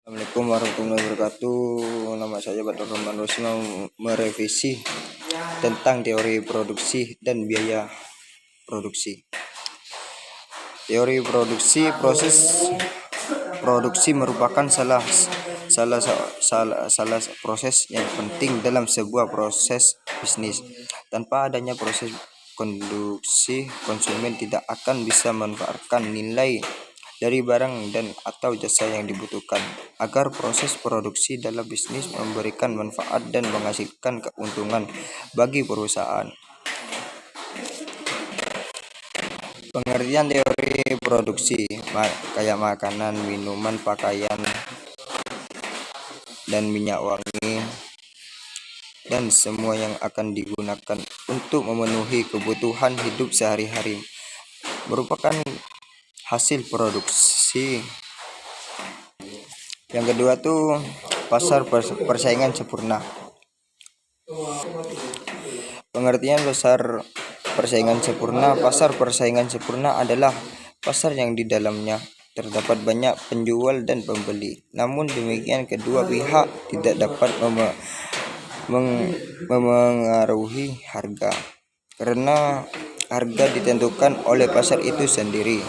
Assalamualaikum warahmatullahi wabarakatuh. Nama saya Badrul Rahman Rosi, mau merevisi tentang teori produksi dan biaya produksi. Teori produksi: proses produksi merupakan salah proses yang penting dalam sebuah proses bisnis. Tanpa adanya proses produksi, konsumen tidak akan bisa memanfaatkan nilai dari barang dan atau jasa yang dibutuhkan. Agar proses produksi dalam bisnis memberikan manfaat dan menghasilkan keuntungan bagi perusahaan. Pengertian teori produksi: kayak makanan, minuman, pakaian, dan minyak wangi, dan semua yang akan digunakan untuk memenuhi kebutuhan hidup sehari-hari merupakan hasil produksi. Yang kedua tuh pasar persaingan sempurna. Pengertian pasar persaingan sempurna: pasar persaingan sempurna adalah pasar yang di dalamnya terdapat banyak penjual dan pembeli. Namun demikian, kedua pihak tidak dapat memengaruhi harga, karena harga ditentukan oleh pasar itu sendiri.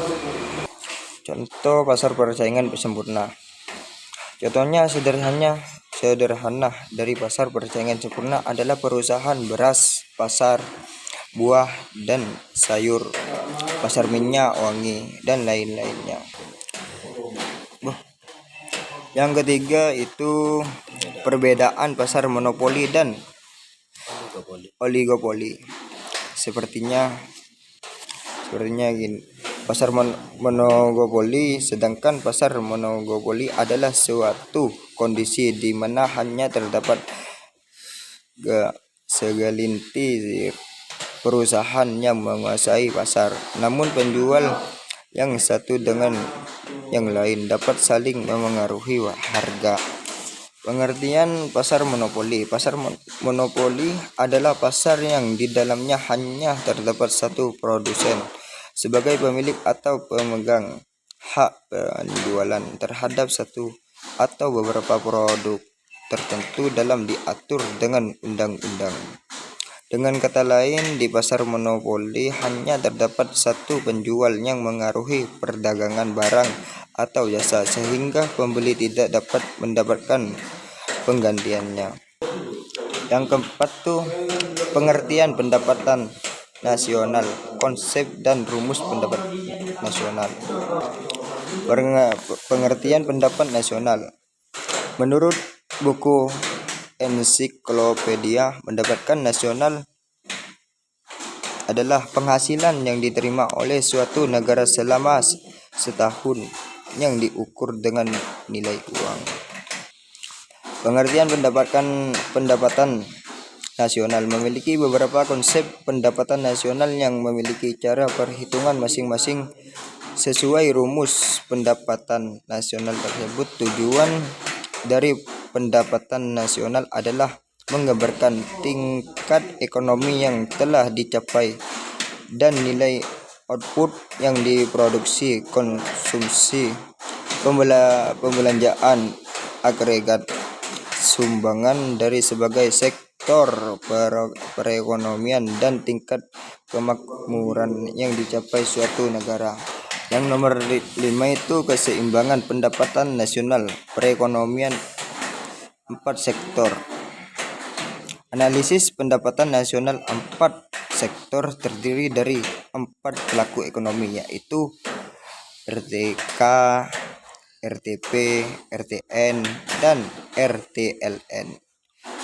Contoh pasar persaingan sempurna. Contohnya sederhana dari pasar persaingan sempurna adalah perusahaan beras, pasar buah dan sayur, pasar minyak wangi, dan lain-lainnya. Yang ketiga itu perbedaan pasar monopoli dan oligopoli. Sepertinya gini. Pasar monopoli, sedangkan pasar monopoli adalah suatu kondisi di mana hanya terdapat segelintir perusahaan yang menguasai pasar, namun penjual yang satu dengan yang lain dapat saling memengaruhi harga. Pengertian pasar monopoli: pasar monopoli adalah pasar yang di dalamnya hanya terdapat satu produsen sebagai pemilik atau pemegang hak penjualan terhadap satu atau beberapa produk tertentu dalam diatur dengan undang-undang. Dengan kata lain, di pasar monopoli hanya terdapat satu penjual yang mengaruhi perdagangan barang atau jasa, sehingga pembeli tidak dapat mendapatkan penggantiannya. Yang keempat tuh pengertian pendapatan nasional, konsep dan rumus pendapatan nasional. Pengertian pendapat nasional: menurut buku ensiklopedia, pendapatan nasional adalah penghasilan yang diterima oleh suatu negara selama setahun yang diukur dengan nilai uang. Pengertian pendapatan nasional memiliki beberapa konsep pendapatan nasional yang memiliki cara perhitungan masing-masing sesuai rumus pendapatan nasional tersebut. Tujuan dari pendapatan nasional adalah menggambarkan tingkat ekonomi yang telah dicapai dan nilai output yang diproduksi, konsumsi, pembelanjaan agregat, sumbangan dari sebagai sektor perekonomian, dan tingkat kemakmuran yang dicapai suatu negara. Yang nomor 5 itu keseimbangan pendapatan nasional perekonomian 4 sektor. Analisis pendapatan nasional 4 sektor terdiri dari 4 pelaku ekonomi, yaitu RTK, RTP, RTN, dan RTLN.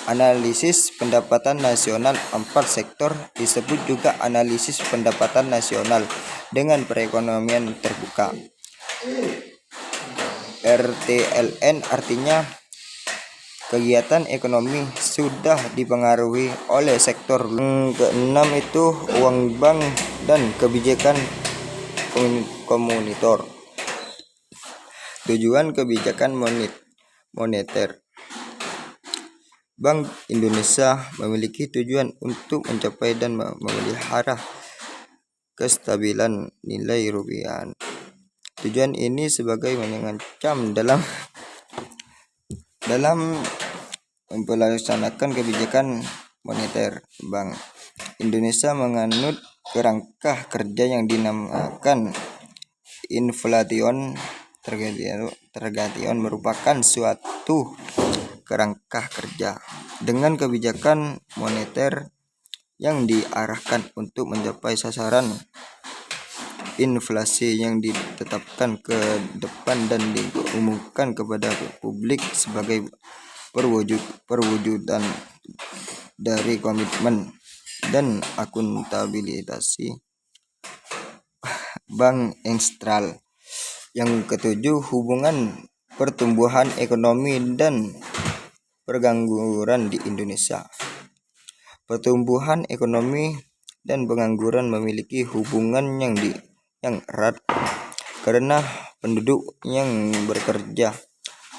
Analisis pendapatan nasional 4 sektor disebut juga analisis pendapatan nasional dengan perekonomian terbuka. RTLN artinya kegiatan ekonomi sudah dipengaruhi oleh sektor. Keenam itu uang bank dan kebijakan komunitor. Tujuan kebijakan moneter. Bank Indonesia memiliki tujuan untuk mencapai dan memelihara kestabilan nilai rupiah. Tujuan ini sebagai mengancam dalam Dalam melaksanakan kebijakan moneter, Bank Indonesia menganut kerangka kerja yang dinamakan inflation tergation merupakan suatu kerangka kerja dengan kebijakan moneter yang diarahkan untuk mencapai sasaran inflasi yang ditetapkan ke depan dan diumumkan kepada publik sebagai perwujudan dari komitmen dan akuntabilitas Bank Sentral. Yang ketujuh, hubungan pertumbuhan ekonomi dan pengangguran di Indonesia. Pertumbuhan ekonomi dan pengangguran memiliki hubungan yang erat karena penduduk yang bekerja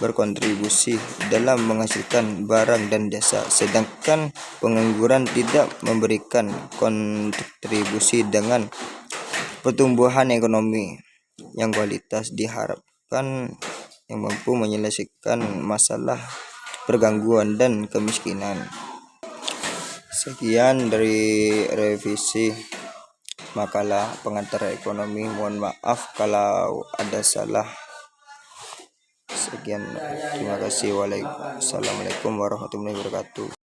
berkontribusi dalam menghasilkan barang dan jasa, sedangkan pengangguran tidak memberikan kontribusi. Dengan pertumbuhan ekonomi yang kualitas diharapkan yang mampu menyelesaikan masalah pergangguan dan kemiskinan. Sekian dari revisi makalah pengantar ekonomi. Mohon maaf kalau ada salah. Sekian, terima kasih. Wassalamualaikum warahmatullahi wabarakatuh.